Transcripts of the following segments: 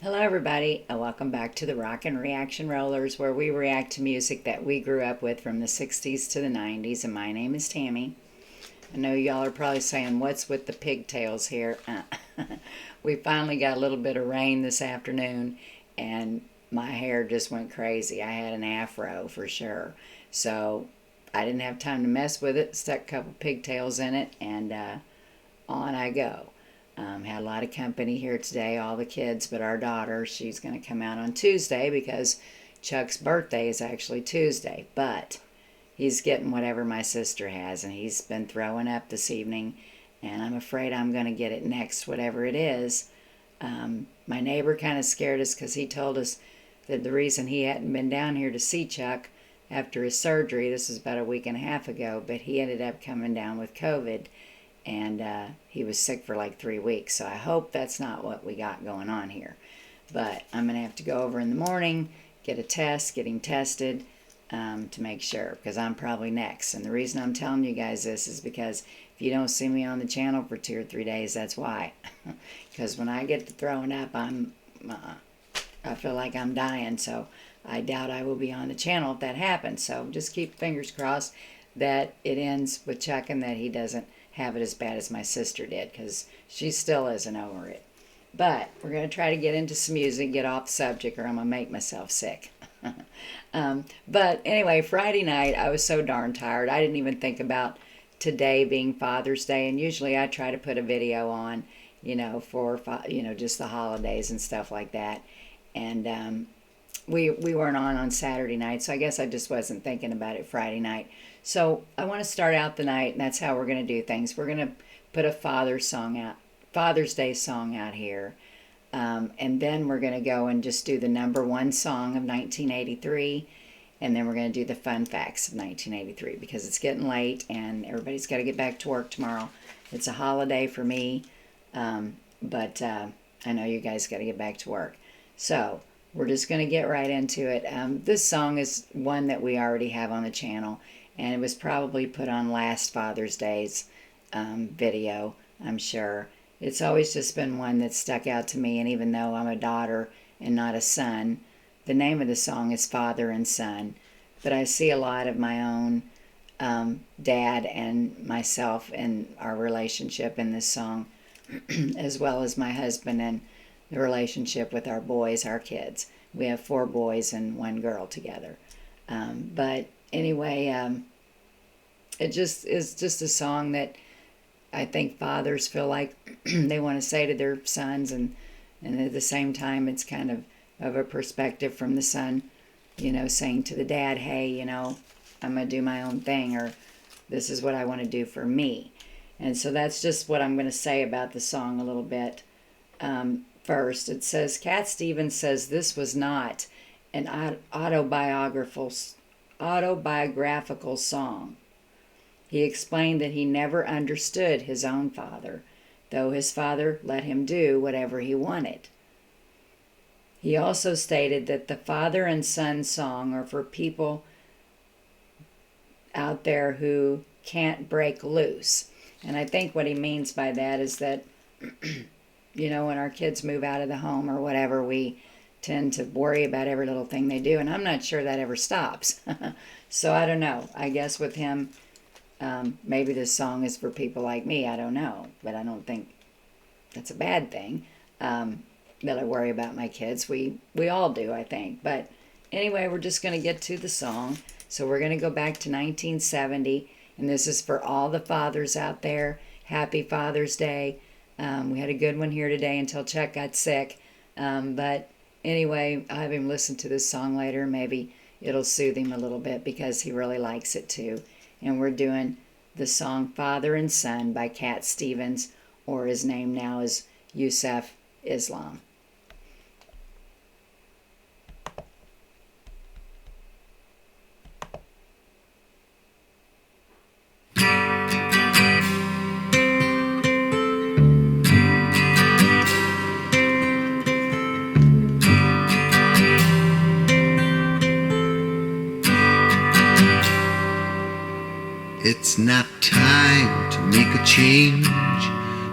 Hello, everybody, and welcome back to the Rockin' Reaction Rollers, where we react to music that we grew up with from the 60s to the 90s. And my name is Tammy. I know y'all are probably saying, what's with the pigtails here? We finally got a little bit of rain this afternoon, and my hair just went crazy. I had an afro for sure. So I didn't have time to mess with it, stuck a couple pigtails in it, and on I go. Had a lot of company here today, all the kids, but our daughter, she's going to come out on Tuesday because Chuck's birthday is actually Tuesday. But he's getting whatever my sister has, and he's been throwing up this evening, and I'm afraid I'm going to get it next, whatever it is. My neighbor kind of scared us because he told us that the reason he hadn't been down here to see Chuck after his surgery, this was about a week and a half ago, but he ended up coming down with COVID, and he was sick for like 3 weeks. So I hope that's not what we got going on here. But I'm going to have to go over in the morning, get a test, get him tested to make sure, because I'm probably next. And the reason I'm telling you guys this is because if you don't see me on the channel for 2 or 3 days, that's why. Because when I get to throwing up, I feel like I'm dying. So I doubt I will be on the channel if that happens. So just keep fingers crossed that it ends with Chuck and that he doesn't have it as bad as my sister did, because she still isn't over it. But we're going to try to get into some music, get off the subject, or I'm going to make myself sick. But anyway, Friday night, I was so darn tired. I didn't even think about today being Father's Day. And usually I try to put a video on, for, just the holidays and stuff like that. And we weren't on Saturday night, so I guess I just wasn't thinking about it Friday night. So I want to start out the night, and that's how we're going to do things. We're going to put a Father's Day song out here. And then we're going to go and just do the number one song of 1983. And then we're going to do the fun facts of 1983, because it's getting late and everybody's got to get back to work tomorrow. It's a holiday for me, but I know you guys got to get back to work. So we're just going to get right into it. This song is one that we already have on the channel, and it was probably put on last Father's Day's video, I'm sure. It's always just been one that stuck out to me, and even though I'm a daughter and not a son, the name of the song is Father and Son. But I see a lot of my own dad and myself and our relationship in this song, as well as my husband and the relationship with our boys, our kids. We have 4 boys and 1 girl together. But anyway, it just is just a song that I think fathers feel like they want to say to their sons, and at the same time it's kind of a perspective from the son, saying to the dad, hey, I'm going to do my own thing, or this is what I want to do for me. And so that's just what I'm going to say about the song a little bit. First, it says, Cat Stevens says this was not an autobiographical song. He explained that he never understood his own father, though his father let him do whatever he wanted. He also stated that the father and son song are for people out there who can't break loose. And I think what he means by that is that, when our kids move out of the home or whatever, we tend to worry about every little thing they do. And I'm not sure that ever stops. So I don't know. I guess with him, maybe this song is for people like me. I don't know. But I don't think that's a bad thing. That I worry about my kids. We all do, I think. But anyway, we're just going to get to the song. So we're going to go back to 1970. And this is for all the fathers out there. Happy Father's Day. We had a good one here today until Chuck got sick. But anyway, I'll have him listen to this song later. Maybe it'll soothe him a little bit because he really likes it too. And we're doing the song Father and Son by Cat Stevens, or his name now is Yusef Islam. It's not time to make a change.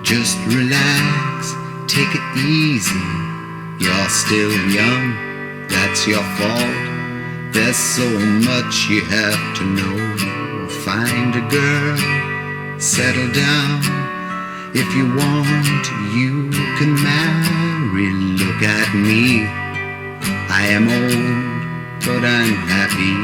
Just relax, take it easy. You're still young, that's your fault. There's so much you have to know. Find a girl, settle down. If you want, you can marry. Look at me, I am old, but I'm happy.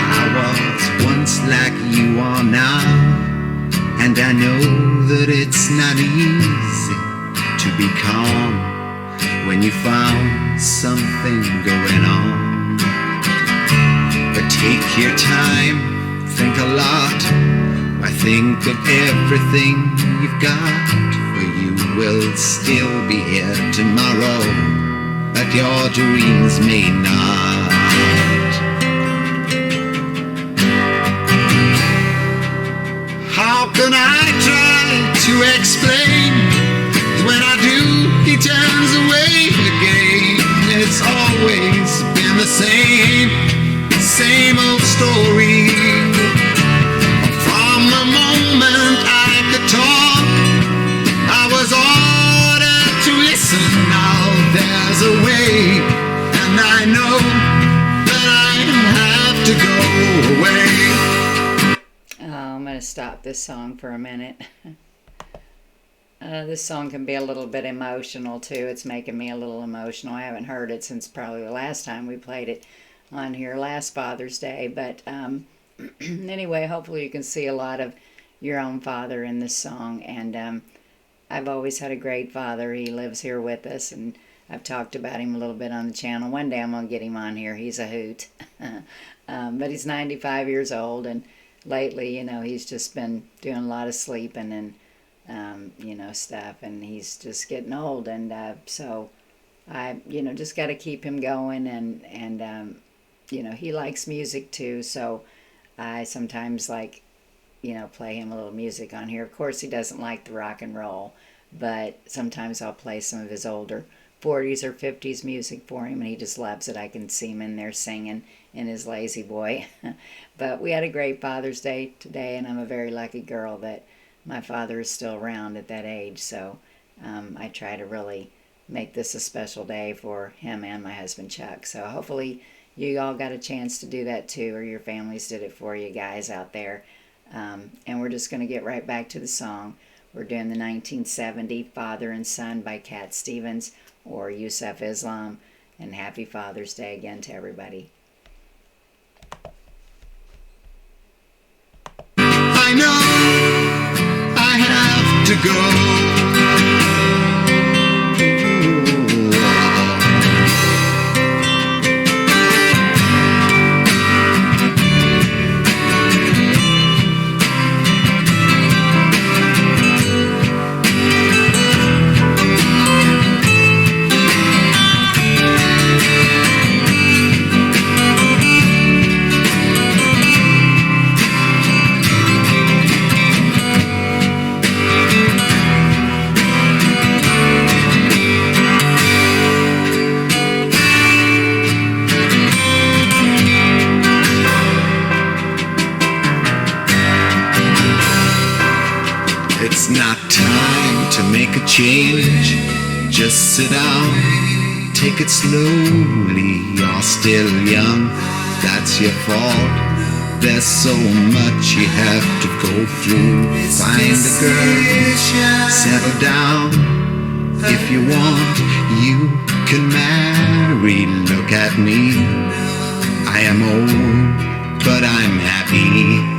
I was once like you are now, and I know that it's not easy to be calm when you found something going on. But take your time, think a lot. I think of everything you've got, for you will still be here tomorrow, but your dreams may not. How can I try to explain? When I do, he turns away again. It's always been the same old story. From the moment I could talk, I was ordered to listen. Now there's a way, and I know that I have to go away. Oh, I'm going to stop this song for a minute. This song can be a little bit emotional too. It's making me a little emotional. I haven't heard it since probably the last time we played it on here, last Father's Day. But anyway, hopefully you can see a lot of your own father in this song. And I've always had a great father. He lives here with us, and I've talked about him a little bit on the channel. One day I'm going to get him on here. He's a hoot. But he's 95 years old, and lately, you know, he's just been doing a lot of sleeping and you know, stuff, and he's just getting old, and so I, you know, just got to keep him going, and you know, he likes music too, so I sometimes like, you know, play him a little music on here. Of course, he doesn't like the rock and roll, but sometimes I'll play some of his older 40s or 50s music for him, and he just loves it. I can see him in there singing in his lazy boy. But we had a great Father's Day today, and I'm a very lucky girl that my father is still around at that age, so I try to really make this a special day for him and my husband Chuck. So hopefully you all got a chance to do that too, or your families did it for you guys out there. And we're just going to get right back to the song. We're doing the 1970 Father and Son by Cat Stevens or Yusef Islam, and happy Father's Day again to everybody. I know I have to go. It's not time to make a change. Just sit down, take it slowly. You're still young, that's your fault. There's so much you have to go through. Find a girl, settle down. If you want, you can marry. Look at me, I am old, but I'm happy.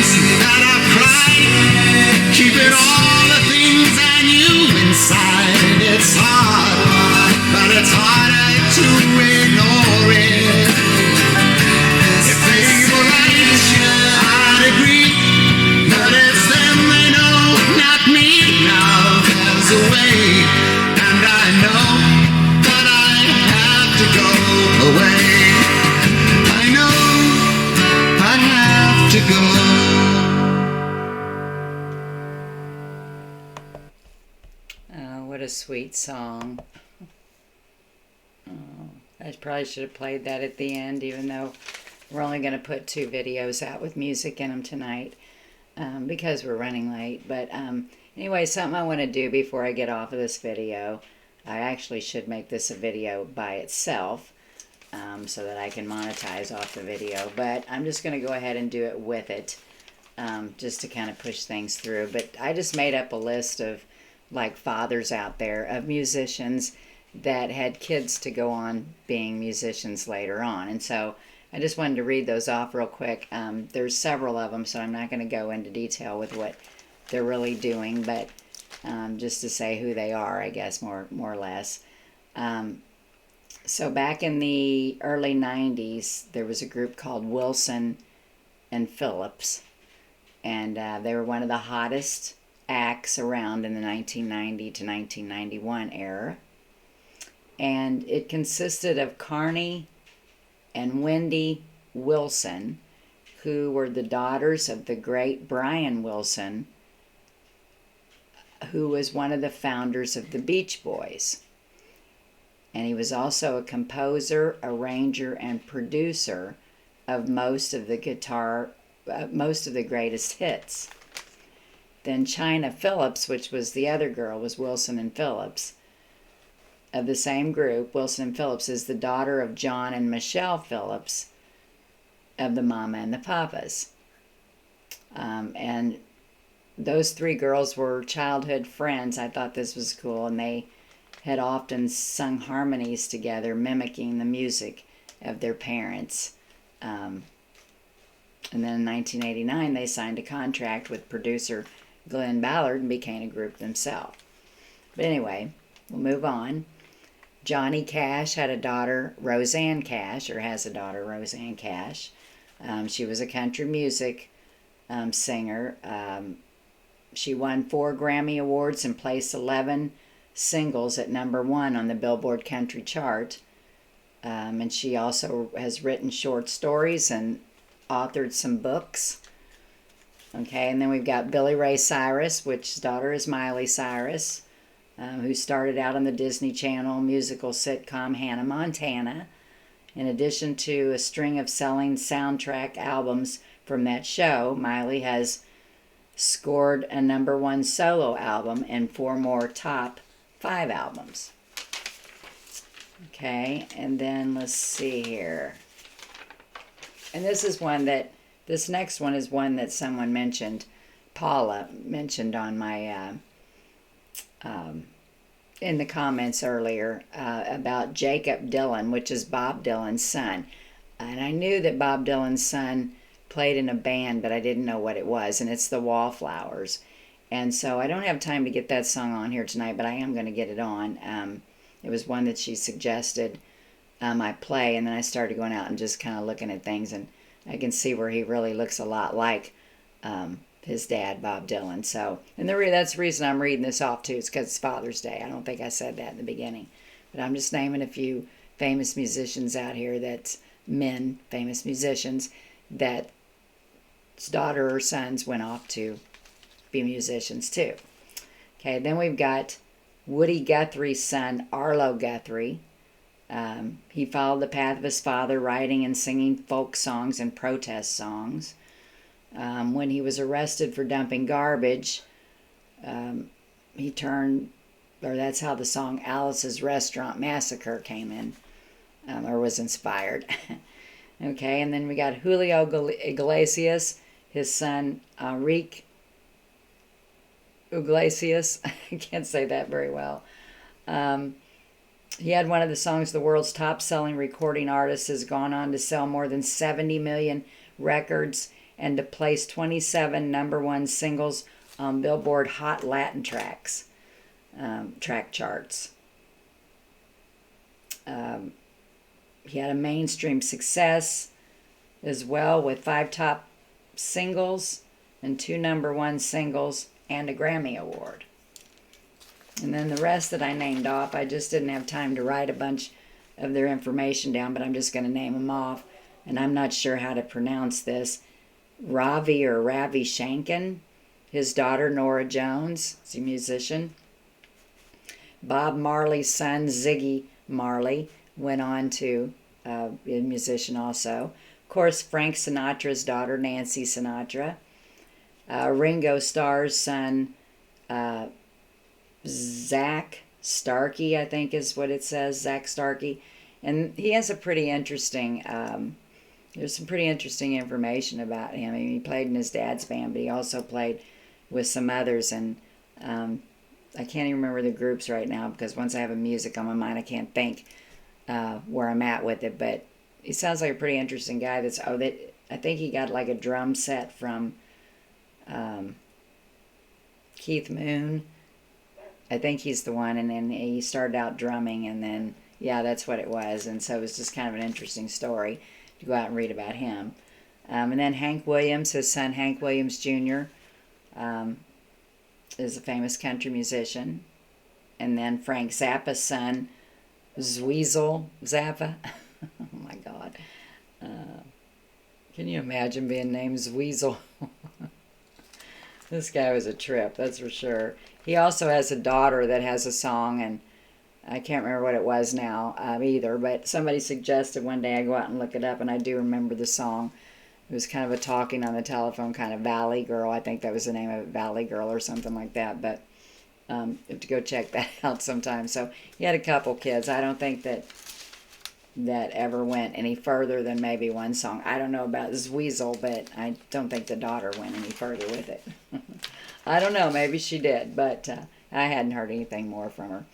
That I've cried, keeping all the things I knew inside. It's hard, but it's harder to ignore it. If they were right, I'd agree, but it's them they know, not me. Now there's a way, and I know that I have to go away. I know I have to go. What a sweet song. I probably should have played that at the end, even though we're only going to put 2 videos out with music in them tonight because we're running late. But Anyway, something I want to do before I get off of this video, I actually should make this a video by itself so that I can monetize off the video, but I'm just going to go ahead and do it with it just to kind of push things through. But I just made up a list of like fathers out there of musicians that had kids to go on being musicians later on, and so I just wanted to read those off real quick. There's several of them, so I'm not going to go into detail with what they're really doing, but just to say who they are, I guess, more or less. So back in the early 90s, there was a group called Wilson and Phillips, and they were one of the hottest acts around in the 1990 to 1991 era. And it consisted of Carney and Wendy Wilson, who were the daughters of the great Brian Wilson, who was one of the founders of the Beach Boys. And he was also a composer, arranger, and producer of most of the greatest hits. Then China Phillips, which was the other girl, was Wilson and Phillips. Of the same group, Wilson and Phillips is the daughter of John and Michelle Phillips of the Mama and the Papas. And those three girls were childhood friends. I thought this was cool, and they had often sung harmonies together, mimicking the music of their parents. And then in 1989, they signed a contract with producer Glenn Ballard and became a group themselves. But anyway, we'll move on. Johnny Cash had a daughter, Roseanne Cash, or has a daughter, Roseanne Cash. She was a country music singer. She won 4 Grammy Awards and placed 11 singles at #1 on the Billboard Country Chart. And she also has written short stories and authored some books. Okay, and then we've got Billy Ray Cyrus, which his daughter is Miley Cyrus, who started out on the Disney Channel musical sitcom Hannah Montana. In addition to a string of selling soundtrack albums from that show, Miley has scored a #1 solo album and 4 more top 5 albums. Okay, and then let's see here. And this next one is one that someone mentioned, Paula mentioned on my, in the comments earlier, about Jacob Dylan, which is Bob Dylan's son. And I knew that Bob Dylan's son played in a band, but I didn't know what it was, and it's the Wallflowers. And so I don't have time to get that song on here tonight, but I am going to get it on. It was one that she suggested I play, and then I started going out and just kind of looking at things, and I can see where he really looks a lot like his dad, Bob Dylan. So, and that's the reason I'm reading this off too. It's because it's Father's Day. I don't think I said that in the beginning, but I'm just naming a few famous musicians out here famous musicians that his daughter or sons went off to be musicians too. Okay, then we've got Woody Guthrie's son, Arlo Guthrie. He followed the path of his father, writing and singing folk songs and protest songs. When he was arrested for dumping garbage, that's how the song Alice's Restaurant Massacre came in, or was inspired. Okay, and then we got Julio Iglesias, his son Enrique Iglesias. I can't say that very well. He had one of the songs, the world's top-selling recording artist, has gone on to sell more than 70 million records and to place 27 #1 singles on Billboard Hot Latin track charts. He had a mainstream success as well with 5 top singles and 2 #1 singles and a Grammy Award. And then the rest that I named off, I just didn't have time to write a bunch of their information down, but I'm just going to name them off. And I'm not sure how to pronounce this. Ravi Shanken, his daughter Nora Jones, is a musician. Bob Marley's son Ziggy Marley went on to be a musician also. Of course, Frank Sinatra's daughter Nancy Sinatra. Ringo Starr's son Zach Starkey, I think is what it says, Zach Starkey. And he has a pretty interesting, there's some pretty interesting information about him. I mean, he played in his dad's band, but he also played with some others. And I can't even remember the groups right now because once I have a music on my mind, I can't think where I'm at with it. But he sounds like a pretty interesting guy. I think he got like a drum set from Keith Moon. I think he's the one, and then he started out drumming, and then, yeah, that's what it was. And so it was just kind of an interesting story to go out and read about him. And then Hank Williams, his son Hank Williams Jr., is a famous country musician. And then Frank Zappa's son, Zweezel Zappa. Oh my God. Can you imagine being named Zweezel? This guy was a trip, that's for sure. He also has a daughter that has a song, and I can't remember what it was now either, but somebody suggested one day I go out and look it up, and I do remember the song. It was kind of a talking on the telephone kind of Valley Girl. I think that was the name of it, Valley Girl or something like that, but you have to go check that out sometime. So he had a couple kids. I don't think that ever went any further than maybe one song. I don't know about Zweezel, but I don't think the daughter went any further with it. I don't know, maybe she did, but I hadn't heard anything more from her.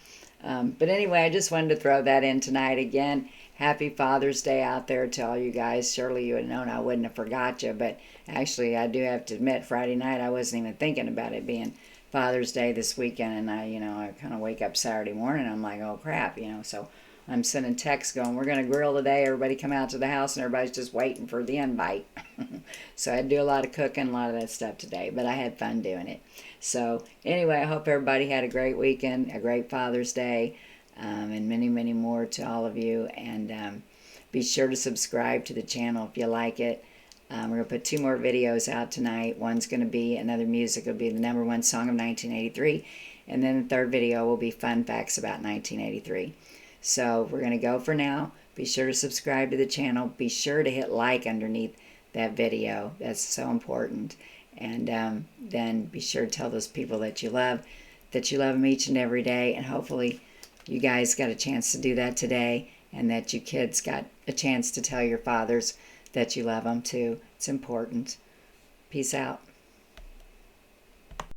But anyway, I just wanted to throw that in tonight. Again, happy Father's Day out there to all you guys. Surely you would have known I wouldn't have forgot you, but actually I do have to admit, Friday night I wasn't even thinking about it being Father's Day this weekend, and I kind of wake up Saturday morning, I'm like, oh crap, so I'm sending texts going, we're going to grill today, everybody come out to the house, and everybody's just waiting for the invite. So I had to do a lot of cooking, a lot of that stuff today, but I had fun doing it. So anyway, I hope everybody had a great weekend, a great Father's Day, and many, many more to all of you. And be sure to subscribe to the channel if you like it. We're going to put 2 more videos out tonight. One's going to be another music. It'll be the #1 song of 1983. And then the 3rd video will be fun facts about 1983. So we're going to go for now. Be sure to subscribe to the channel. Be sure to hit like underneath that video. That's so important. And then be sure to tell those people that you love them each and every day. And hopefully you guys got a chance to do that today, and that you kids got a chance to tell your fathers that you love them too. It's important. Peace out.